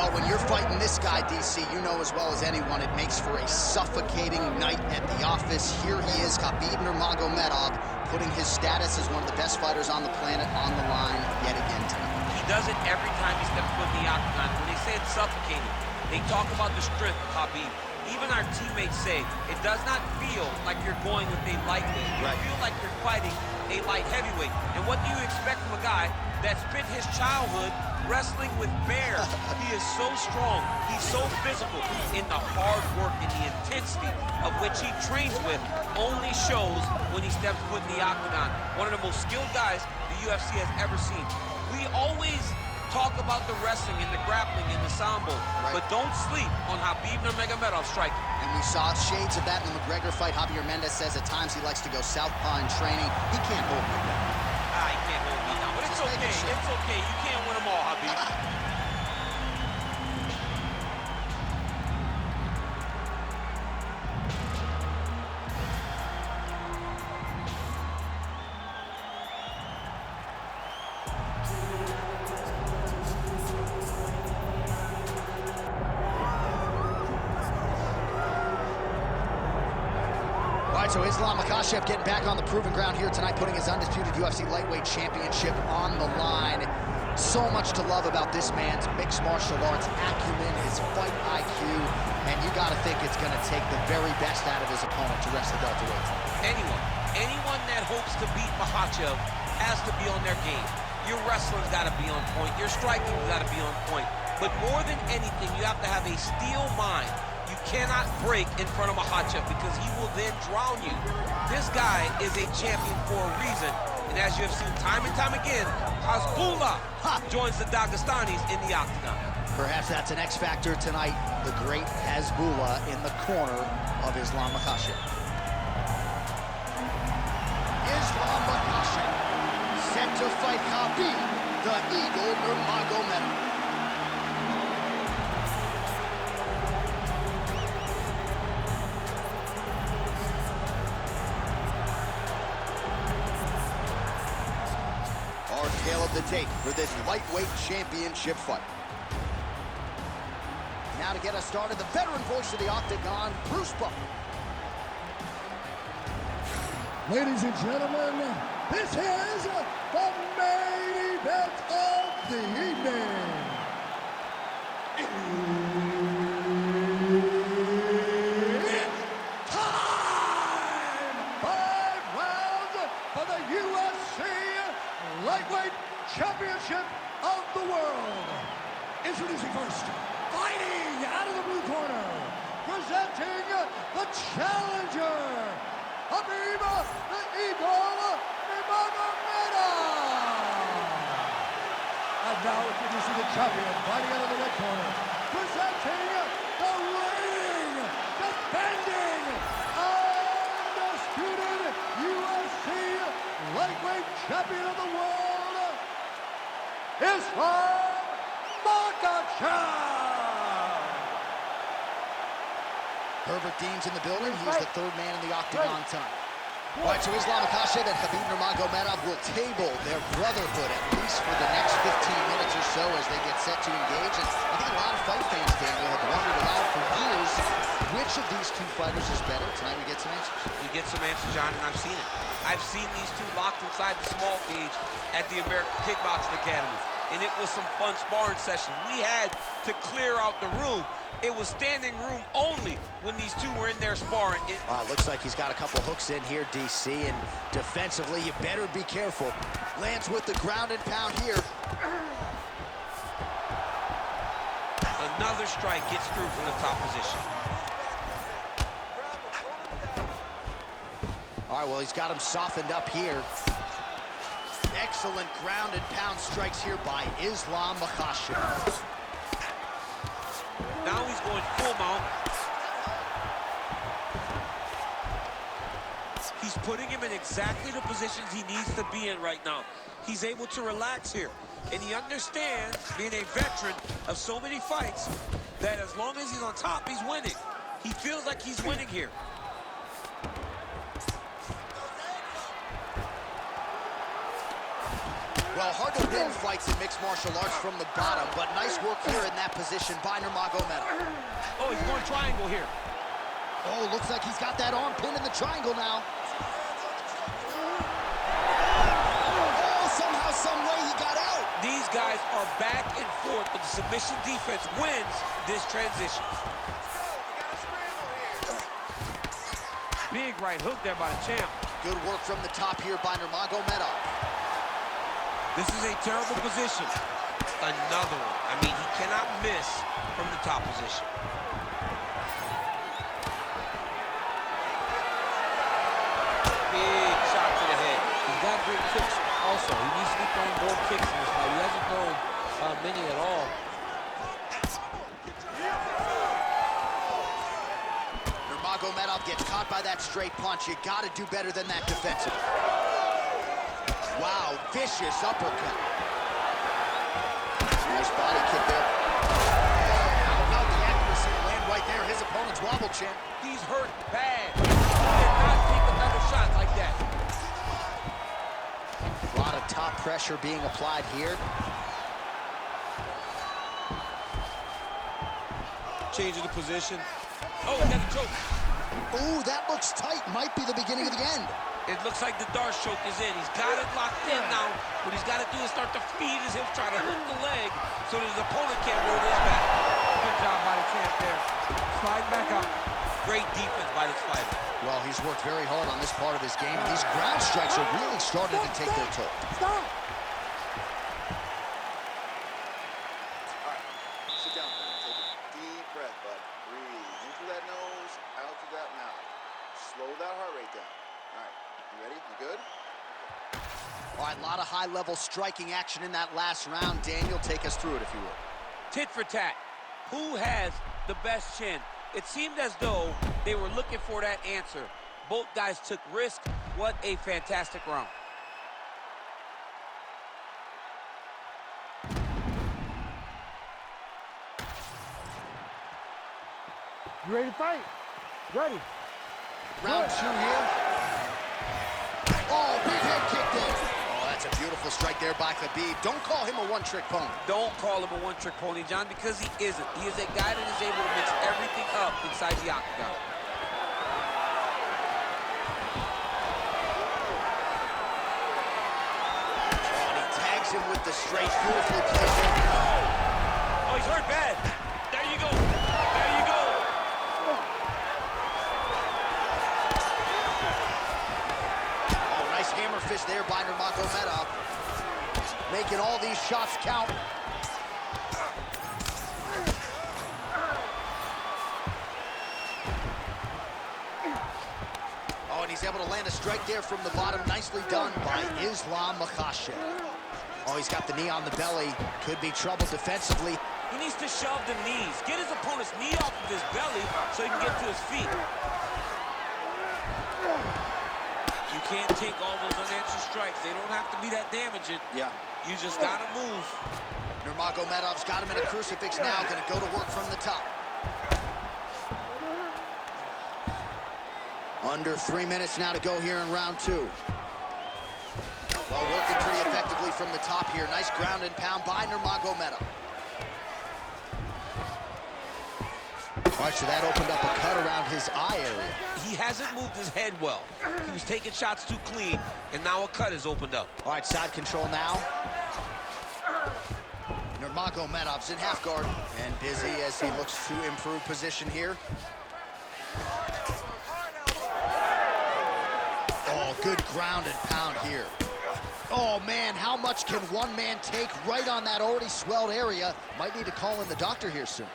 Well, when you're fighting this guy, DC, you know as well as anyone, it makes for a suffocating night at the office. Here he is, Khabibnurmagomedov, putting his status as one of the best fighters on the planet on the line yet again tonight. He does it every time he steps foot in the octagon. When they say it's suffocating, they talk about the strength of Khabib. Even our teammates say it does not feel like you're going with a lightweight. You feel like you're fighting a light heavyweight. And what do you expect from a guy that spent his childhood wrestling with bears? He is so strong, he's so physical, in the hard work and the intensity of which he trains with only shows when he steps foot in the octagon. One of the most skilled guys the UFC has ever seen. We always talk about the wrestling and the grappling and the sambo, but don't sleep on Khabibnurmagomedov striking. And we saw shades of that in the McGregor fight. Javier Mendez says at times he likes to go southpaw in training. He can't hold me down. He can't hold me down, but it's okay. It's okay. You can't win them all, Khabib. So Islammakhachev getting back on the proving ground here tonight, putting his undisputed UFC lightweight championship on the line. So much to love about this man's mixed martial arts acumen, his fight IQ, and you got to think it's going to take the very best out of his opponent to wrest the welterweight. Anyone that hopes to beat Makhachev has to be on their game. Your wrestling's got to be on point. Your striking's got to be on point. But more than anything, you have to have a steel mind. You cannot break in front of Makhachev because he will then drown you. This guy is a champion for a reason. And as you have seen time and time again, Hasbullah joins the Dagestanis in the octagon. Perhaps that's an X factor tonight. The great Hasbullah in the corner of Islammakhachev. Islammakhachev set to fight Khabib, the Eagle Nurmagomedov. Tale of the tape for this lightweight championship fight. Now to get us started, the veteran voice of the octagon, Bruce Buffer. Ladies and gentlemen, this is the main event of the evening. It's time! 5 rounds for the UFC Lightweight Championship of the World. Introducing first, fighting out of the blue corner, presenting the challenger, Khabib the Eagle Nurmagomedov. And now introducing the champion, fighting out of the red corner, presenting the reigning, defending, undisputed UFC Lightweight Champion of the World, Islammakhachev. Herbert Dean's in the building. He's the third man in the octagon tonight. All right, so Islammakhachev and Khabibnurmagomedov will table their brotherhood at least for the next 15 minutes or so as they get set to engage. And I think a lot of fight fans, Daniel, have wondered aloud for years which of these two fighters is better. Tonight we get some answers. You get some answers, John, and I've seen it. I've seen these two locked inside the small cage at the American Kickboxing Academy, and it was some fun sparring session. We had to clear out the room. It was standing room only when these two were in there sparring. Looks like he's got a couple hooks in here, DC, and defensively, you better be careful. Lands with the ground and pound here. Another strike gets through from the top position. All right, well, he's got him softened up here. Excellent ground and pound strikes here by Islammakhachev. Now he's going full mount. He's putting him in exactly the positions he needs to be in right now. He's able to relax here. And he understands, being a veteran of so many fights, that as long as he's on top, he's winning. He feels like he's winning here. Well, hard to win fights in mixed martial arts from the bottom, but nice work here in that position by Nurmagomedov. Oh, he's going triangle here. Oh, looks like he's got that arm pinned in the triangle now. Oh, somehow, some way he got out. These guys are back and forth, but the submission defense wins this transition. Big right hook there by the champ. Good work from the top here by Nurmagomedov. This is a terrible position. Another one. I mean, he cannot miss from the top position. Big shot to the head. He's got great kicks also. He needs to be throwing more kicks in this fight. He hasn't thrown many at all. Nurmagomedov gets caught by that straight punch. You got to do better than that defensively. Wow, vicious uppercut. Nice body kick there. How about the accuracy to land right there? His opponent's wobble chin. He's hurt bad. He cannot take another shot like that. A lot of top pressure being applied here. Changing the position. Oh, he got a choke. Ooh, that looks tight. Might be the beginning of the end. It looks like the Darce choke is in. He's got it locked in now. What he's got to do is start to feed his hip, try to hook the leg so that his opponent can't roll his back. Good job by the champ there. Sliding back up. Great defense by this fighter. Well, he's worked very hard on this part of his game. These ground strikes are really starting to take their toll. Stop. Sit down. Take a deep breath, bud. Breathe. In through that nose, out through that mouth. Slow that heart rate down. All right. You ready? You good? All right, a lot of high-level striking action in that last round. Daniel, take us through it, if you will. Tit for tat. Who has the best chin? It seemed as though they were looking for that answer. Both guys took risk. What a fantastic round. You ready to fight? Ready. Round two here. Oh, big head kick there. Oh, that's a beautiful strike there by Khabib. Don't call him a one-trick pony. Don't call him a one-trick pony, John, because he isn't. He is a guy that is able to mix everything up inside the octagon. Oh, and he tags him with the straight, beautifully placed overhand. Oh, he's hurt bad. There you go. There you go. Oh, nice hammer fist there by Nurmagomedov. Making all these shots count. Oh, and he's able to land a strike there from the bottom. Nicely done by Islammakhachev. Oh, he's got the knee on the belly. Could be trouble defensively. He needs to shove the knees. Get his opponent's knee off of his belly so he can get to his feet. You can't take all those unanswered strikes. They don't have to be that damaging. Yeah. You just gotta move. Nurmagomedov's got him in a crucifix now. Gonna go to work from the top. Under 3 minutes now to go here in round two. Well, working pretty effectively from the top here. Nice ground and pound by Nurmagomedov. All right, so that opened up a cut around his eye area. He hasn't moved his head well. He was taking shots too clean, and now a cut is opened up. All right, side control now. Nurmagomedov's in half guard and busy as he looks to improve position here. Oh, good ground and pound here. Oh, man, how much can one man take right on that already swelled area? Might need to call in the doctor here soon.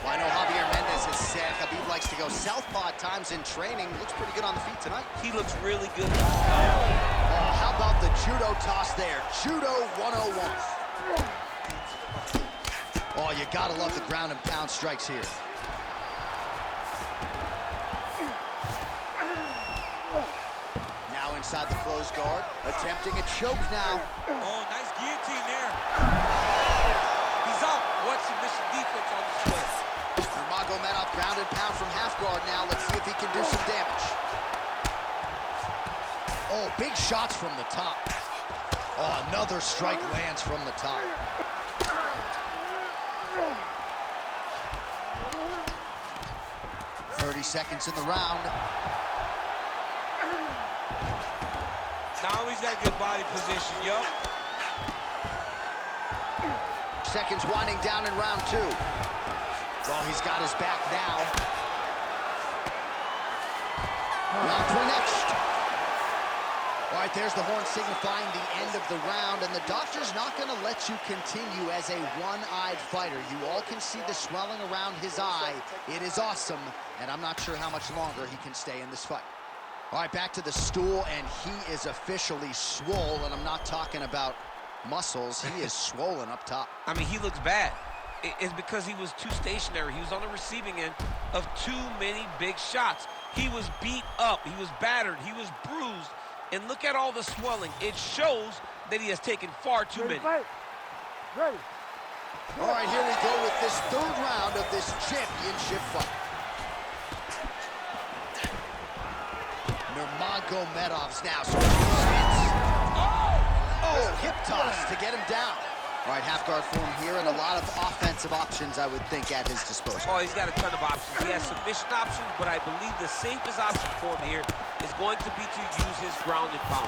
Well, I know Javier Mendez has said Khabib likes to go southpaw at times in training. Looks pretty good on the feet tonight. He looks really good. Oh, how about the judo toss there? Judo 101. Oh, you gotta love the ground and pound strikes here. Now inside the closed guard, attempting a choke now. Oh, nice guillotine there. He's out. What submission defense on this play? Nurmagomedov ground and pound from half guard now. Let's see if he can do some damage. Oh, big shots from the top. Oh, another strike lands from the top. "30 seconds in the round. Now he's got good body position, yup. Seconds winding down in round 2. Well, he's got his back now. Round 3 next. All right, there's the horn signifying the end of the round, and the doctor's not going to let you continue as a one-eyed fighter. You all can see the swelling around his eye. It is awesome, and I'm not sure how much longer he can stay in this fight. All right, back to the stool, and he is officially swole, and I'm not talking about muscles. He is swollen up top. I mean, he looks bad. It's because he was too stationary. He was on the receiving end of too many big shots. He was beat up. He was battered. He was bruised. And look at all the swelling. It shows that he has taken far too many. Ready. All right, here we go with this 3rd round of this championship fight. Nurmagomedov's now swinging stance. Oh, hip toss to get him down. All right, half guard form here, and a lot of offensive options, I would think, at his disposal. Oh, he's got a ton of options. He has submission options, but I believe the safest option for him here is going to be to use his ground and pound.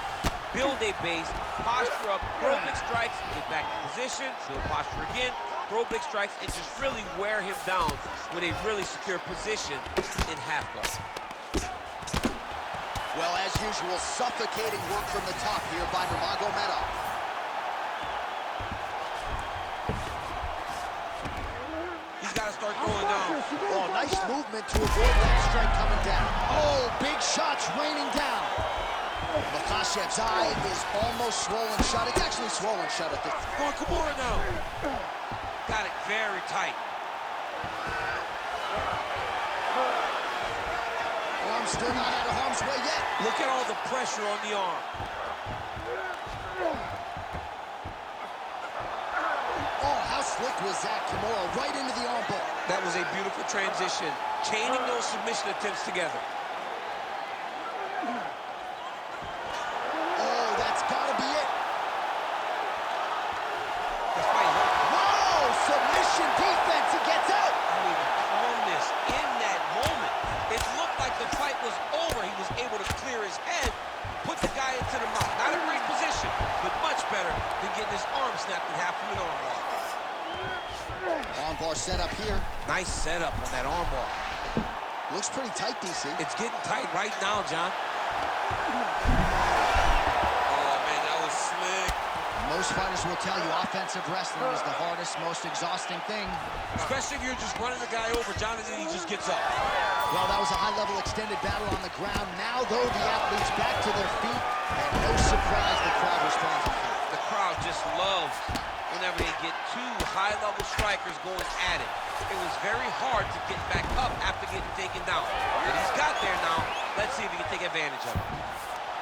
Build a base, posture up, throw big strikes, get back in position, build posture again, throw big strikes, and just really wear him down with a really secure position in half guard. Well, as usual, suffocating work from the top here by Nurmagomedov. He's got to start going down. Oh, nice movement to avoid that strike coming down. Oh, big shots raining down. Makhachev's eye is almost swollen shut. It's actually swollen shut at this. Going Kimura now. Got it very tight. Arm's still not out of harm's way yet. Look at all the pressure on the arm. Oh, how slick was that, Kimura? Right into the arm bar. That was a beautiful transition, chaining those submission attempts together. Oh, that's gotta be it. The fight hurt. Whoa, submission defense, he gets out. I mean, calmness in that moment. It looked like the fight was over. He was able to clear his head, put the guy into the mouth. Not a great position, but much better than getting his arm snapped in half from an arm bar. Armbar set up here. Nice setup on that arm bar. Looks pretty tight, DC. It's getting tight right now, John. Oh, man, that was slick. Most fighters will tell you offensive wrestling is the hardest, most exhausting thing. Especially if you're just running the guy over, Jonathan, he just gets up. Well, that was a high-level extended battle on the ground. Now, though, the athletes back to their feet, and no surprise the crowd responds. The crowd just loves whenever they get two high-level strikers going at it. It was very hard to get back up after getting taken down. But he's got there now. Let's see if he can take advantage of it.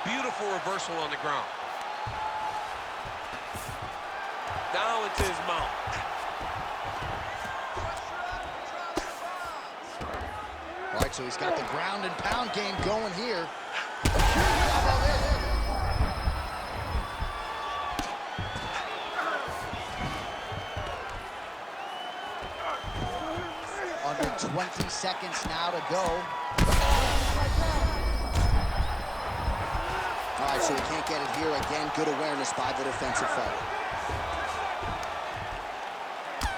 Beautiful reversal on the ground. Down into his mouth. All right, so he's got the ground and pound game going here. Under 20 seconds now to go. All right, so he can't get it here again. Good awareness by the defensive fighter.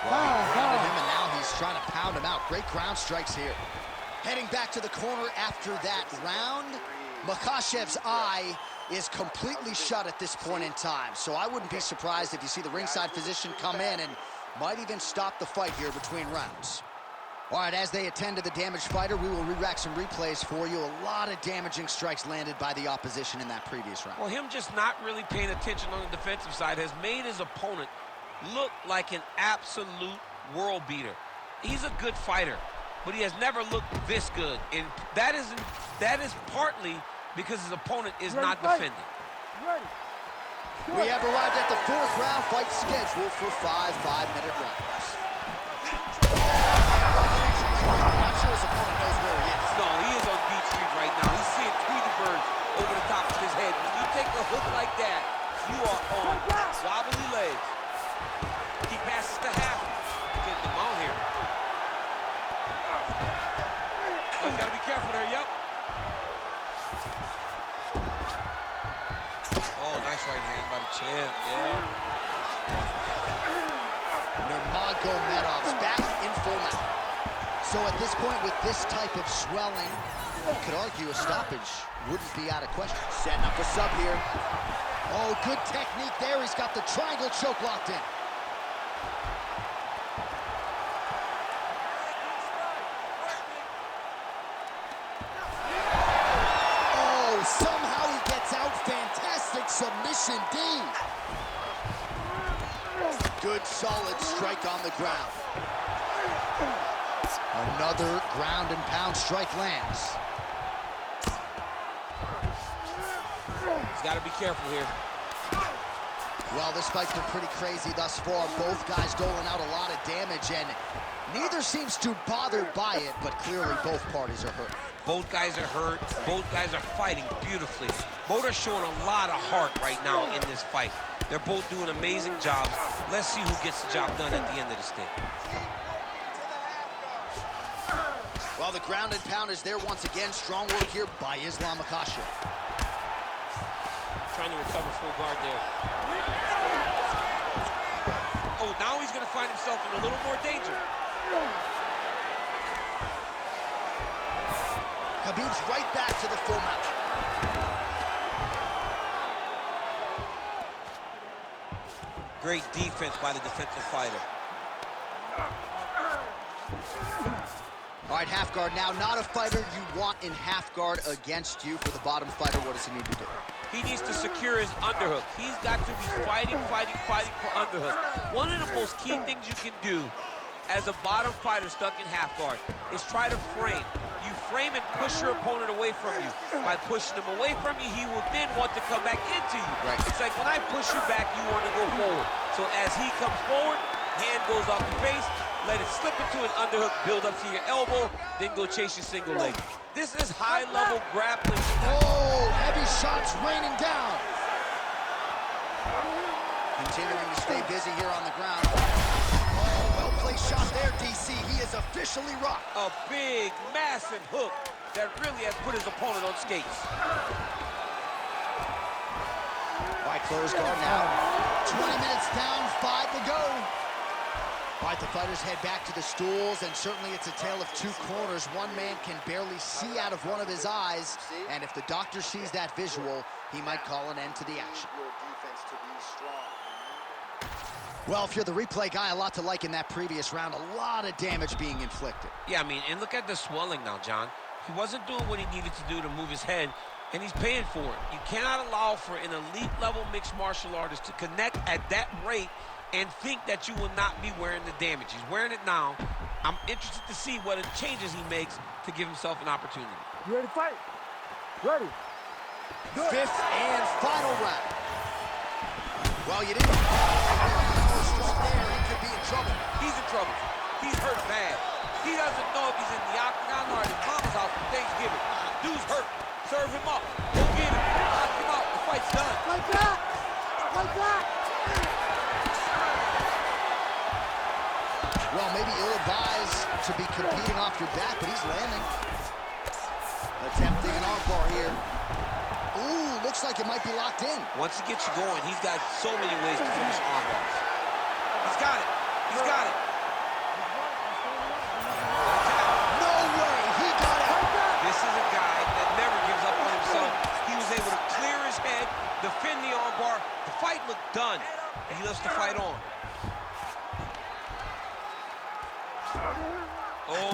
Well, he grounded him, and now he's trying to pound him out. Great ground strikes here. Heading back to the corner after that round, Makhachev's eye is completely shut at this point in time. So I wouldn't be surprised if you see the ringside physician come in and might even stop the fight here between rounds. All right, as they attend to the damaged fighter, we will re-rack some replays for you. A lot of damaging strikes landed by the opposition in that previous round. Well, him just not really paying attention on the defensive side has made his opponent look like an absolute world beater. He's a good fighter, but he has never looked this good. And that is partly because his opponent is not defending. We have arrived at the 4th round, fight scheduled for 5 5-minute rounds. I'm not sure his opponent knows where he is. No, he is on Beach Street right now. He's seeing Tweety birds over the top of his head. When you take a hook like that, You are on wobbly legs. He passes to half. Getting them out here. Oh, you gotta be careful there, yep. Oh, nice right hand by the champ, yeah. Nurmagomedov's back in full mount. So at this point, with this type of swelling, you could argue a stoppage wouldn't be out of question. Setting up a sub here. Oh, good technique there. He's got the triangle choke locked in. Oh, somehow he gets out. Fantastic submission D. Good, solid strike on the ground. Another ground and pound strike lands. He's got to be careful here. Well, this fight's been pretty crazy thus far. Both guys doling out a lot of damage, and neither seems too bothered by it, but clearly both parties are hurt. Both guys are hurt. Both guys are fighting beautifully. Both are showing a lot of heart right now in this fight. They're both doing amazing jobs. Let's see who gets the job done at the end of this thing. Well, the ground and pound is there once again. Strong work here by Islammakhachev. Trying to recover full guard there. Oh, now he's going to find himself in a little more danger. Khabib's right back to the full mount. Great defense by the defensive fighter. All right, half guard now. Not a fighter you want in half guard against you. For the bottom fighter, what does he need to do? He needs to secure his underhook. He's got to be fighting for underhook. One of the most key things you can do as a bottom fighter stuck in half guard is try to frame. You frame and push your opponent away from you. By pushing him away from you, he will then want to come back into you. Right. It's like when I push you back, you want to go forward. So as he comes forward, hand goes off the face, let it slip into an underhook, build up to your elbow, then go chase your single leg. This is high-level grappling. Oh, heavy shots raining down. Continuing to stay busy here on the ground. Oh, well-placed shot there, DC. He is officially rocked. A big, massive hook that really has put his opponent on skates. All right, close guard now. 20 minutes down, 5 to go. All right, the fighters head back to the stools, and certainly it's a tale of two corners. One man can barely see out of one of his eyes, and if the doctor sees that visual, he might call an end to the action. Your defense to be strong. Well, if you're the replay guy, a lot to like in that previous round. A lot of damage being inflicted. Yeah, I mean, and look at the swelling now, John. He wasn't doing what he needed to do to move his head, and he's paying for it. You cannot allow for an elite-level mixed martial artist to connect at that rate and think that you will not be wearing the damage. He's wearing it now. I'm interested to see what changes he makes to give himself an opportunity. You ready to fight? Ready. Good. Fifth and final round. Well, you didn't. There, he could be in trouble. He's in trouble. He's hurt bad. He doesn't know if he's in the octagon or at his mama's house for Thanksgiving. Dude's hurt. Serve him up. Go get him. Knock him out. The fight's done. Like that. Like that. Well, maybe ill-advised to be competing off your back, but he's landing. Attempting an armbar here. Ooh, looks like it might be locked in. Once he gets you going, he's got so many ways to finish arm bars. He's got it. He's got it. No way, he got it. This is a guy that never gives up on himself. He was able to clear his head, defend the arm bar. The fight looked done, and he lets the fight on. Oh.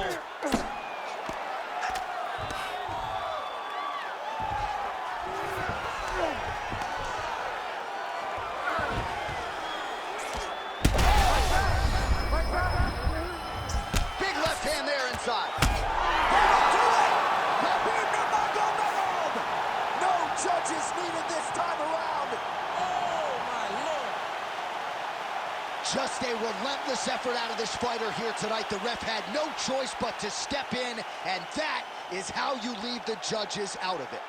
Big left hand there inside. Khabibnurmagomedov! No judges needed this time around. Oh, my Lord. Just a relentless effort out of this fighter here tonight. The ref had no choice but to step in, and that is how you leave the judges out of it.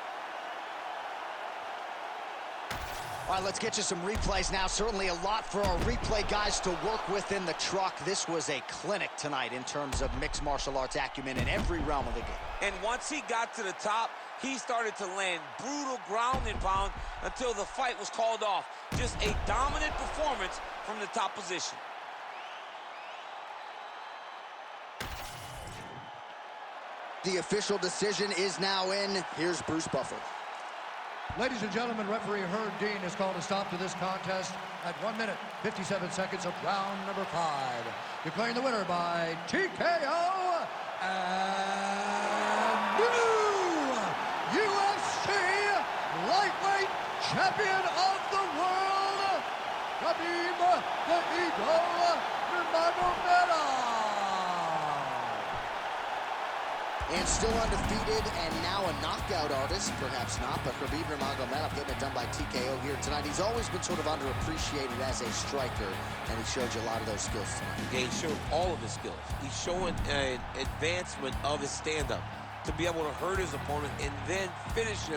All right, let's get you some replays now. Certainly a lot for our replay guys to work with in the truck. This was a clinic tonight in terms of mixed martial arts acumen in every realm of the game. And once he got to the top, he started to land brutal ground and pound until the fight was called off. Just a dominant performance from the top position. The official decision is now in. Here's Bruce Buffer. Ladies and gentlemen, referee Herb Dean has called a stop to this contest at 1 minute, 57 seconds of round number 5. Declaring the winner by TKO and new UFC lightweight champion of the world, Khabibnurmagomedov. And still undefeated, and now a knockout artist, perhaps not, but Khabibnurmagomedov getting it done by TKO here tonight. He's always been sort of underappreciated as a striker, and he showed you a lot of those skills tonight. Yeah, he showed all of his skills. He's showing an advancement of his stand-up to be able to hurt his opponent and then finish him.